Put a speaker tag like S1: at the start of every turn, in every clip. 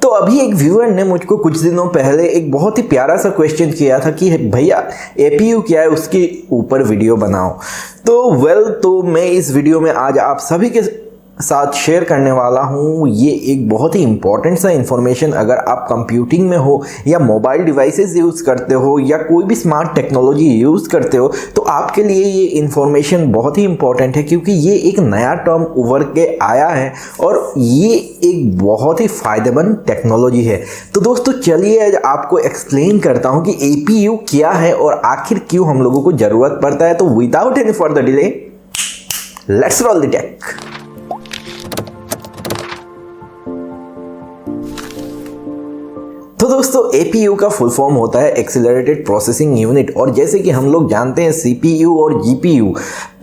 S1: तो अभी एक व्यूअर ने मुझको कुछ दिनों पहले एक बहुत ही प्यारा सा क्वेश्चन किया था कि भैया एपीयू क्या है, उसके ऊपर वीडियो बनाओ। तो मैं इस वीडियो में आज आप सभी के साथ शेयर करने वाला हूँ ये एक बहुत ही इंपॉर्टेंट सा इन्फॉर्मेशन। अगर आप कंप्यूटिंग में हो या मोबाइल डिवाइसेस यूज़ करते हो या कोई भी स्मार्ट टेक्नोलॉजी यूज़ करते हो तो आपके लिए ये इन्फॉर्मेशन बहुत ही इंपॉर्टेंट है, क्योंकि ये एक नया टर्म उभर के आया है और ये एक बहुत ही फ़ायदेमंद टेक्नोलॉजी है। तो दोस्तों चलिए आज आपको एक्सप्लेन करता हूँ कि एपीयू क्या है और आखिर क्यों हम लोगों को ज़रूरत पड़ता है। तो without any further delay let's roll the take. तो दोस्तों एपीयू का फुल फॉर्म होता है एक्सेलरेटेड प्रोसेसिंग यूनिट। और जैसे कि हम लोग जानते हैं सीपीयू और जीपीयू,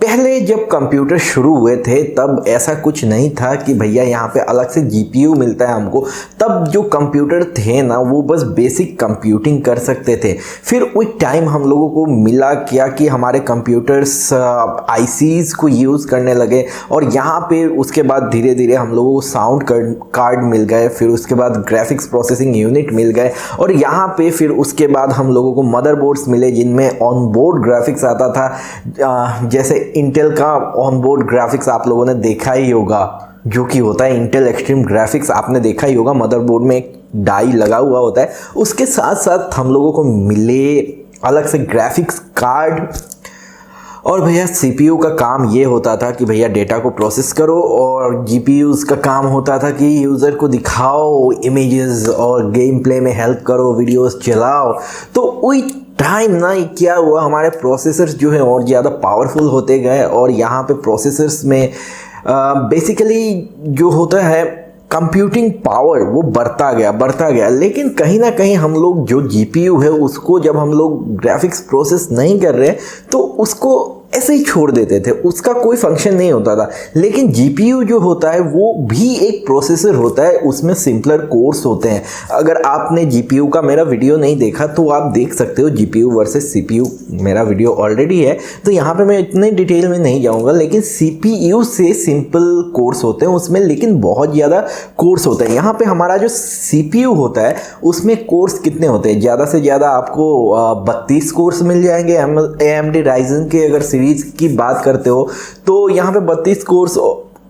S1: पहले जब कंप्यूटर शुरू हुए थे तब ऐसा कुछ नहीं था कि भैया यहाँ पे अलग से जीपीयू मिलता है हमको। तब जो कंप्यूटर थे ना वो बस बेसिक कंप्यूटिंग कर सकते थे। फिर उस टाइम हम लोगों को मिला क्या कि हमारे कंप्यूटर्स आईसीज को यूज़ करने लगे और यहाँ पे उसके बाद धीरे धीरे हम लोगों को साउंड कार्ड मिल गए, फिर उसके बाद ग्राफिक्स प्रोसेसिंग यूनिट मिल गए और यहाँ पे फिर उसके बाद हम लोगों को मदरबोर्ड्स मिले जिनमें ऑन बोर्ड ग्राफिक्स आता था। जैसे इंटेल का ऑन बोर्ड ग्राफिक्स आप लोगों ने देखा ही होगा, जो कि होता है इंटेल एक्सट्रीम ग्राफिक्स, आपने देखा ही होगा। मदरबोर्ड में एक डाई लगा हुआ होता है, उसके साथ साथ हम लोगों को मिले अलग से ग्राफिक्स कार्ड। और भैया सीपीयू का काम ये होता था कि भैया डेटा को प्रोसेस करो और जीपीयूज़ का काम होता था कि यूज़र को दिखाओ इमेजेस और गेम प्ले में हेल्प करो, वीडियोस चलाओ। तो वही टाइम ना क्या हुआ, हमारे प्रोसेसर्स जो है और ज़्यादा पावरफुल होते गए और यहाँ पे प्रोसेसर्स में बेसिकली जो होता है कंप्यूटिंग पावर वो बढ़ता गया। लेकिन कहीं ना कहीं हम लोग जो जीपीयू है उसको जब हम लोग ग्राफिक्स प्रोसेस नहीं कर रहे तो उसको ऐसे ही छोड़ देते थे, उसका कोई फंक्शन नहीं होता था। लेकिन जीपीयू जो होता है वो भी एक प्रोसेसर होता है, उसमें सिंपलर कोर्स होते हैं। अगर आपने जीपीयू का मेरा वीडियो नहीं देखा तो आप देख सकते हो, जीपीयू वर्सेस सीपीयू मेरा वीडियो ऑलरेडी है, तो यहाँ पे मैं इतने डिटेल में नहीं जाऊँगा। लेकिन सीपीयू से सिंपल कोर्स होते हैं उसमें, लेकिन बहुत ज़्यादा कोर्स होते हैं। यहाँ पे हमारा जो सीपीयू होता है उसमें कोर्स कितने होते हैं, ज़्यादा से ज़्यादा आपको 32 कोर्स मिल जाएंगे। AMD राइजन के अगर सीरीज की बात करते हो तो यहाँ पे 32 कोर्स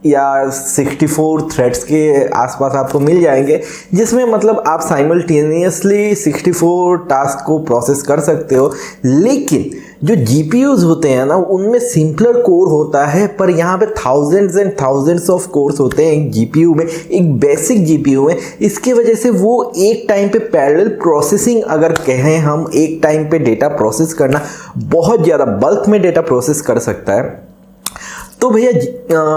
S1: या 64 थ्रेड्स के आसपास आपको मिल जाएंगे, जिसमें मतलब आप साइमल्टेनियसली 64 टास्क को प्रोसेस कर सकते हो। लेकिन जो जीपीयूज होते हैं ना उनमें सिंपलर कोर होता है, पर यहाँ पे thousands and thousands of course होते हैं एक जीपीयू में, एक बेसिक जीपीयू में। इसके वजह से वो एक टाइम पे पैरेलल प्रोसेसिंग अगर कहें हम, एक टाइम पे डेटा प्रोसेस करना, बहुत ज़्यादा बल्क में डेटा प्रोसेस कर सकता है। तो भैया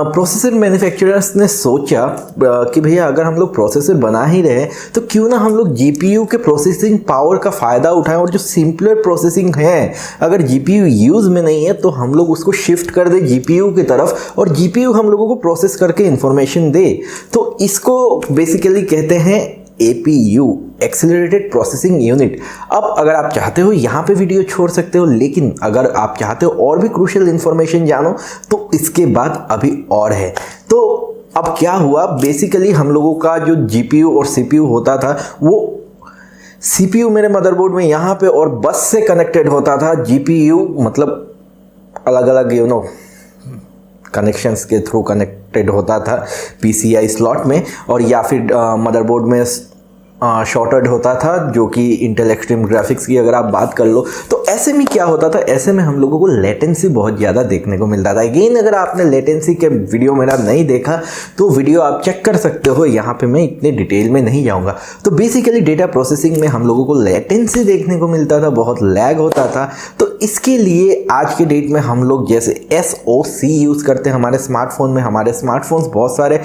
S1: प्रोसेसर मैन्युफैक्चरर्स ने सोचा कि भैया अगर हम लोग प्रोसेसर बना ही रहे तो क्यों ना हम लोग जीपीयू के प्रोसेसिंग पावर का फ़ायदा उठाएं और जो सिंपलर प्रोसेसिंग है, अगर जीपीयू यूज़ में नहीं है तो हम लोग उसको शिफ्ट कर दें जीपीयू की तरफ और जीपीयू हम लोगों को प्रोसेस करके इंफॉर्मेशन दे। तो इसको बेसिकली कहते हैं एपीयू, एक्सेलरेटेड प्रोसेसिंग यूनिट। अब अगर आप चाहते हो यहाँ पे वीडियो छोड़ सकते हो, लेकिन अगर आप चाहते हो और भी क्रूशियल इन्फॉर्मेशन जानो तो इसके बाद अभी और है। तो अब क्या हुआ, बेसिकली हम लोगों का जो जीपीयू और सीपीयू होता था वो सीपीयू मेरे मदरबोर्ड में यहाँ पे और बस से कनेक्टेड होता था, जीपीयू मतलब अलग अलग कनेक्शंस के थ्रू कनेक्टेड होता था पीसीआई स्लॉट में, और या फिर मदरबोर्ड में शॉर्टेड होता था, जो कि इंटेल एक्सट्रीम ग्राफिक्स की अगर आप बात कर लो। तो ऐसे में क्या होता था, ऐसे में हम लोगों को लेटेंसी बहुत ज़्यादा देखने को मिलता था। अगेन अगर आपने लेटेंसी के वीडियो मेरा नहीं देखा तो वीडियो आप चेक कर सकते हो, यहाँ पे मैं इतने डिटेल में नहीं जाऊँगा। तो बेसिकली डेटा प्रोसेसिंग में हम लोगों को लेटेंसी देखने को मिलता था, बहुत लैग होता था। तो इसके लिए आज के डेट में हम लोग जैसे SOC यूज़ करते हैं हमारे स्मार्टफोन में, हमारे स्मार्टफोन्स बहुत सारे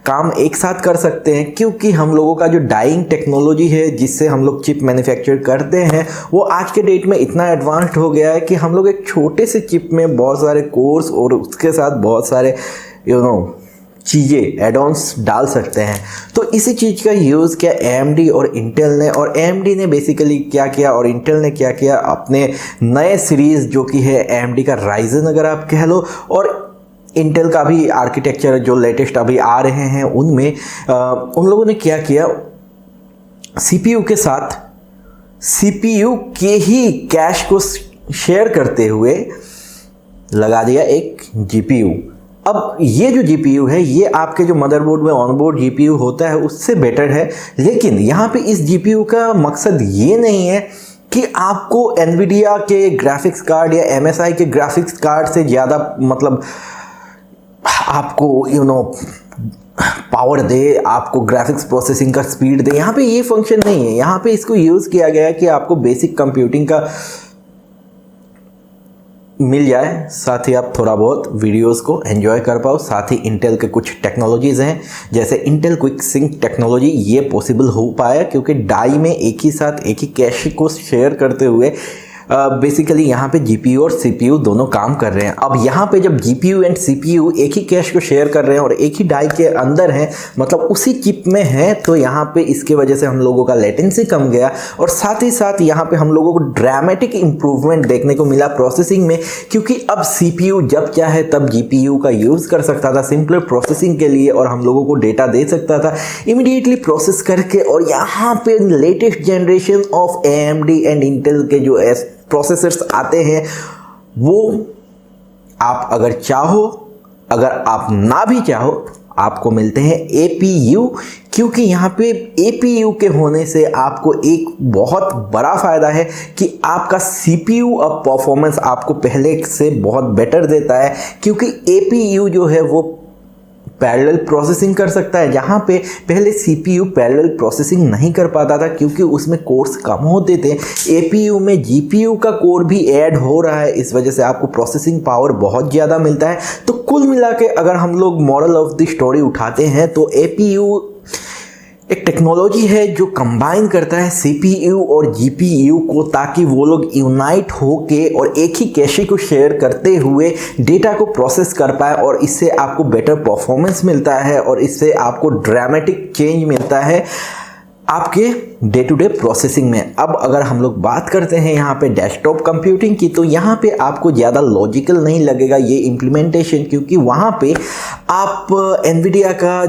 S1: काम एक साथ कर सकते हैं, क्योंकि हम लोगों का जो डाइंग टेक्नोलॉजी है जिससे हम लोग चिप मैन्युफैक्चर करते हैं वो आज के डेट में इतना एडवांस्ड हो गया है कि हम लोग एक छोटे से चिप में बहुत सारे कोर्स और उसके साथ बहुत सारे चीज़ें एडॉन्स डाल सकते हैं। तो इसी चीज़ का यूज़ किया AMD और इंटेल ने, और AMD ने बेसिकली क्या किया और इंटेल ने क्या किया, अपने नए सीरीज़ जो कि है AMD का राइजन अगर आप कह लो, और इंटेल का भी आर्किटेक्चर जो लेटेस्ट अभी आ रहे हैं उनमें उन लोगों ने क्या किया, CPU के साथ CPU के ही कैश को शेयर करते हुए लगा दिया एक GPU। अब ये जो GPU है ये आपके जो मदरबोर्ड में ऑनबोर्ड GPU होता है उससे बेटर है, लेकिन यहाँ पे इस GPU का मकसद ये नहीं है कि आपको NVIDIA के ग्राफिक्स कार्ड या MSI के ग्राफिक्स कार्ड से ज़्यादा मतलब आपको पावर दे, आपको ग्राफिक्स प्रोसेसिंग का स्पीड दे। यहाँ पे ये फंक्शन नहीं है। यहाँ पे इसको यूज़ किया गया है कि आपको बेसिक कंप्यूटिंग का मिल जाए, साथ ही आप थोड़ा बहुत वीडियोस को एंजॉय कर पाओ। साथ ही इंटेल के कुछ टेक्नोलॉजीज़ हैं जैसे इंटेल क्विक सिंक टेक्नोलॉजी, ये पॉसिबल हो पाया क्योंकि डाई में एक ही साथ एक ही कैश को शेयर करते हुए बेसिकली यहाँ पे GPU और CPU दोनों काम कर रहे हैं। अब यहाँ पे जब GPU एंड CPU एक ही कैश को शेयर कर रहे हैं और एक ही डाई के अंदर हैं, मतलब उसी चिप में है, तो यहाँ पे इसके वजह से हम लोगों का लेटेंसी कम गया और साथ ही साथ यहाँ पे हम लोगों को ड्रामेटिक इंप्रूवमेंट देखने को मिला प्रोसेसिंग में, क्योंकि अब CPU जब चाहे तब GPU का यूज़ कर सकता था सिंपल प्रोसेसिंग के लिए और हम लोगों को डेटा दे सकता था इमीडिएटली प्रोसेस करके। और यहाँ पे latest generation of AMD and Intel के जो प्रोसेसर्स आते हैं वो आप अगर चाहो, अगर आप ना भी चाहो, आपको मिलते हैं APU, क्योंकि यहाँ पे APU के होने से आपको एक बहुत बड़ा फ़ायदा है कि आपका CPU अब परफॉर्मेंस आपको पहले से बहुत बेटर देता है, क्योंकि APU जो है वो पैरेलल प्रोसेसिंग कर सकता है, जहाँ पे पहले CPU पैरेलल प्रोसेसिंग नहीं कर पाता था क्योंकि उसमें कोर्स कम होते थे। APU में GPU का कोर भी ऐड हो रहा है, इस वजह से आपको प्रोसेसिंग पावर बहुत ज़्यादा मिलता है। तो कुल मिला के अगर हम लोग मॉरल ऑफ द स्टोरी उठाते हैं तो APU एक टेक्नोलॉजी है जो कंबाइन करता है CPU और GPU को, ताकि वो लोग यूनाइट होके और एक ही कैशे को शेयर करते हुए डेटा को प्रोसेस कर पाए और इससे आपको बेटर परफॉर्मेंस मिलता है और इससे आपको ड्रामेटिक चेंज मिलता है आपके डे टू डे प्रोसेसिंग में। अब अगर हम लोग बात करते हैं यहाँ पे डेस्कटॉप कंप्यूटिंग की, तो यहाँ पे आपको ज़्यादा लॉजिकल नहीं लगेगा ये इम्प्लीमेंटेशन, क्योंकि वहाँ पे आप NVIDIA का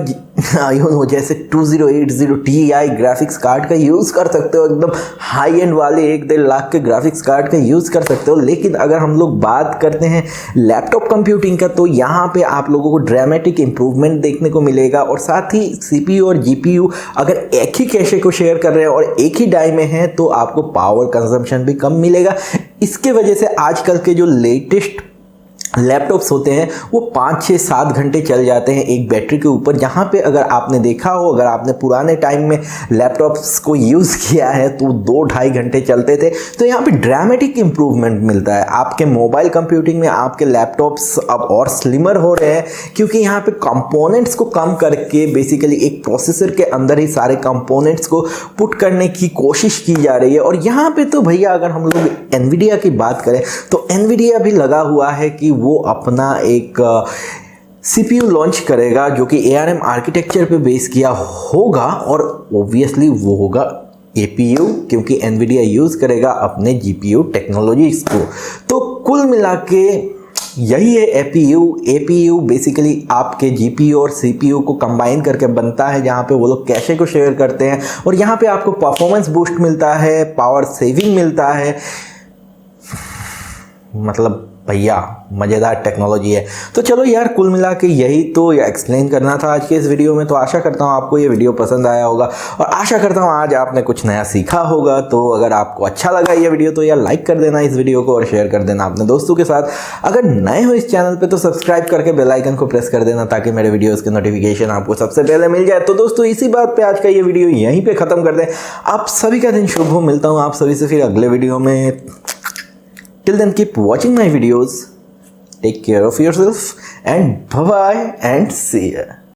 S1: जैसे 2080 Ti ग्राफिक्स कार्ड का यूज़ कर सकते हो, एकदम हाई एंड वाले 1-1.5 लाख के ग्राफिक्स कार्ड का यूज़ कर सकते हो। लेकिन अगर हम लोग बात करते हैं लैपटॉप कंप्यूटिंग का, तो यहाँ पे आप लोगों को ड्रामेटिक इंप्रूवमेंट देखने को मिलेगा और साथ ही CPU और GPU अगर एक ही कैशे को शेयर कर रहे हैं और एक ही डाई में है तो आपको पावर कंजम्पशन भी कम मिलेगा। इसके वजह से आजकल के जो लेटेस्ट लैपटॉप्स होते हैं वो 5-6-7 घंटे चल जाते हैं एक बैटरी के ऊपर, जहाँ पे अगर आपने देखा हो, अगर आपने पुराने टाइम में लैपटॉप्स को यूज़ किया है तो 2-2.5 घंटे चलते थे। तो यहाँ पे ड्रामेटिक इंप्रूवमेंट मिलता है आपके मोबाइल कंप्यूटिंग में। आपके लैपटॉप्स अब और स्लिमर हो रहे हैं क्योंकि यहाँ पे कंपोनेंट्स को कम करके बेसिकली एक प्रोसेसर के अंदर ही सारे कंपोनेंट्स को पुट करने की कोशिश की जा रही है। और यहाँ पे तो भैया अगर हम लोग NVIDIA की बात करें तो NVIDIA भी लगा हुआ है कि वो अपना एक CPU लॉन्च करेगा जो कि ARM आर्किटेक्चर पे बेस किया होगा और ऑब्वियसली वो होगा APU, क्योंकि NVIDIA यूज़ करेगा अपने GPU टेक्नोलॉजीज को। तो कुल मिला के यही है APU बेसिकली आपके GPU और CPU को कंबाइन करके बनता है, जहाँ पे वो लोग कैशे को शेयर करते हैं और यहाँ पे आपको परफॉर्मेंस बूस्ट मिलता है, पावर सेविंग मिलता है। मतलब भैया मज़ेदार टेक्नोलॉजी है। तो चलो यार, कुल मिला के यही तो एक्सप्लेन करना था आज के इस वीडियो में। तो आशा करता हूँ आपको ये वीडियो पसंद आया होगा और आशा करता हूँ आज आपने कुछ नया सीखा होगा। तो अगर आपको अच्छा लगा ये वीडियो तो यार लाइक कर देना इस वीडियो को और शेयर कर देना अपने दोस्तों के साथ। अगर नए हो इस चैनल पर तो सब्सक्राइब करके बेल आइकन को प्रेस कर देना ताकि मेरे वीडियोज़ के नोटिफिकेशन आपको सबसे पहले मिल जाए। तो दोस्तों इसी बात पर आज का ये वीडियो यहीं पर ख़त्म कर दें। आप सभी का दिन शुभ हो। मिलता हूँ आप सभी से फिर अगले वीडियो में। Till then, keep watching my videos. Take care of yourself and bye-bye and see ya.